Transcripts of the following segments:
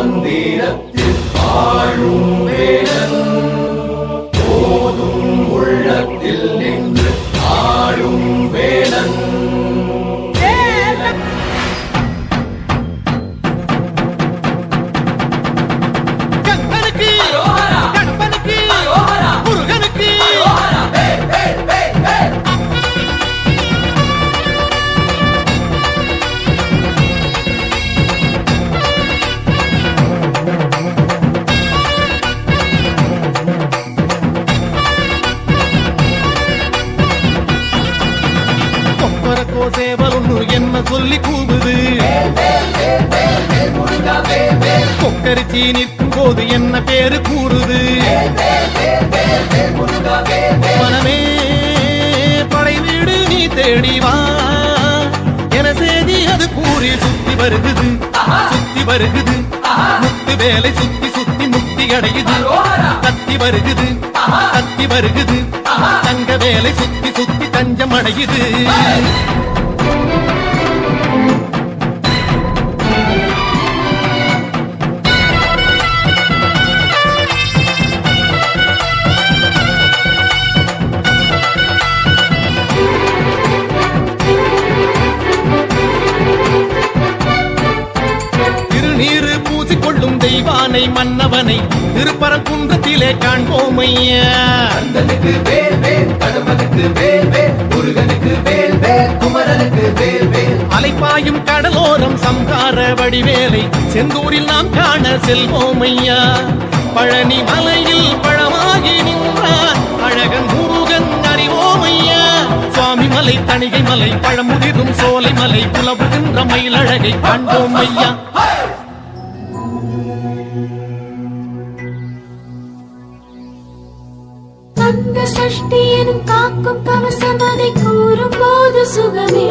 மந்திரத்தில் வாழும் வேடன் போதும் உள்ளத்தில் நின்று ஆளும் வேடன். சேவலொன்னு என்ன சொல்லி கூவுது, கொக்கரிச்சி நிற்கும் போது என்ன பேரு கூறுது. மனமே படை வீடு நீ தேடிவா என செய்தி அது கூறி சுத்தி வருகுது சுத்தி வருகுது. முத்து வேலை சுத்தி சுத்தி முக்தி அடையுது. கத்தி வருகுது கத்தி வருகுது. தங்க வேலை சுத்தி சுத்தி தஞ்சம் அடையுது. திருநீரு பூசிக்கொள்ளும் தெய்வானை மன்னவனை திருப்பரங்குன்றத்திலே காண்போமையா. கந்தனுக்கு வேல் வேல், கடம்பனுக்கு வேல் வேல், முருகனுக்கு வேல் வேல், குமரனுக்கு வேல் வேல். அலைப்பாயும் கடலோரம் சம்ஹார வடிவேலை செந்தூரில் நாம் காண செல்வோமையா. பழனி மலையில் பழமாகி நின்றான் அழகன் முருகன் அறிவோமையா. சுவாமி மலை, தணிகை மலை, பழமுதிரும் சோலை மலை, புலவுகின்ற மயிலழகை காண்போமையா. கந்த சஷ்டி எனும் காக்கும் கவசம் அதை கூறும் போது சுகமே.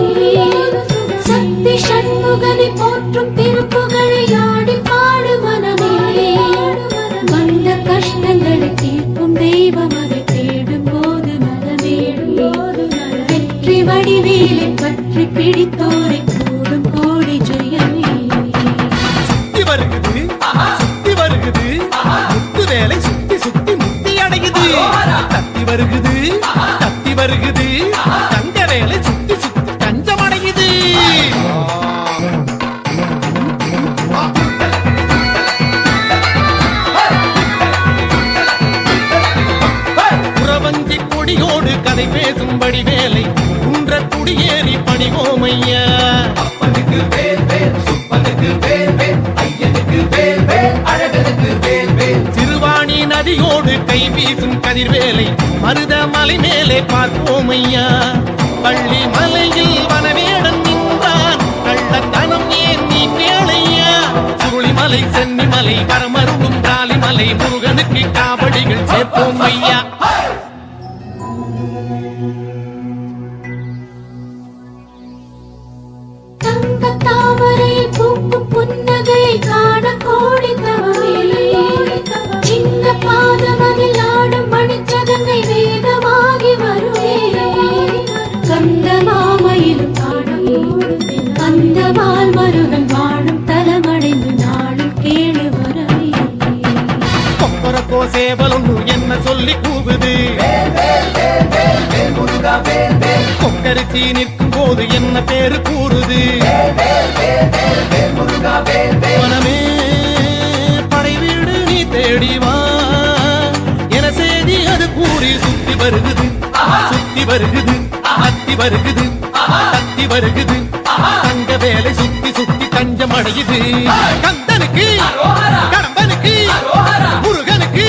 சக்தி சண்முகனை போற்றும் திருப்புகழை ஆடி பாடு மனமே. வந்த கஷ்டங்களை தீர்க்கும் தெய்வம் அதை தேடும் போது மனமே. வெற்றி வடிவேலை பற்றி பிடித்தோரை கூடும் கோடி ஜெயமே. சுத்தி வருகுது சுத்தி வருகுது. முத்து வேலை சுத்தி சுத்தி முக்தி அடையுது. கத்தி வருகுது கத்தி வருகுது. தங்க வேலை சுத்தி சுத்தி தஞ்சம் அடையுது. புறவஞ்சி கொடியோடு கதை பேசும்படி வேலை குன்ற குடியேறி பணிவோமையா. அப்பனுக்கு வேல் வேல், சுப்பனுக்கு வேல் வேல், ஐயனுக்கு வேல் வேல், அழகனுக்கு வேல் வேல். திருவாணி நதியோடு கை வீசும் கதிர்வேலை மருத மலை மேலே பார்ப்போமையா. பள்ளி மலையில் வனவேடன் நின்றான் கள்ளத்தனம் ஏன் நீ கேளையா. சுருளிமலை, சென்னிமலை, வரமருளும் காளிமலை, முருகனுக்கு காவடிகள் சேர்ப்போம் ஐயா. தங்க தாமரையில் பூக்கும் புன்னகையை காண கோடி தவமே. சின்ன பாதமதில் ஆடும் மணிச்சதங்கை வேகமாகி வருவே. கந்த மாமையிலும் காணும் அந்த மால் மருகன் வாழும் தலமடைந்து நாளும் கேளு வரவே. கொக்கரக்கோ சேவலொன்னு என்ன சொல்லி கூவுது, கொக்கரிச்சி நிற்கும் போது என்ன பேரு கூறுது. மனமே படை வீடு நீ தேடிவா என செய்தி அது கூறி சுத்தி வருகுது சுத்தி வருகுது. கத்தி வருகுது கத்தி வருகுது. தங்க வேலை சுத்தி சுத்தி தஞ்சம் அடையுது. கந்தனுக்கு கடம்பனுக்கு முருகனுக்கு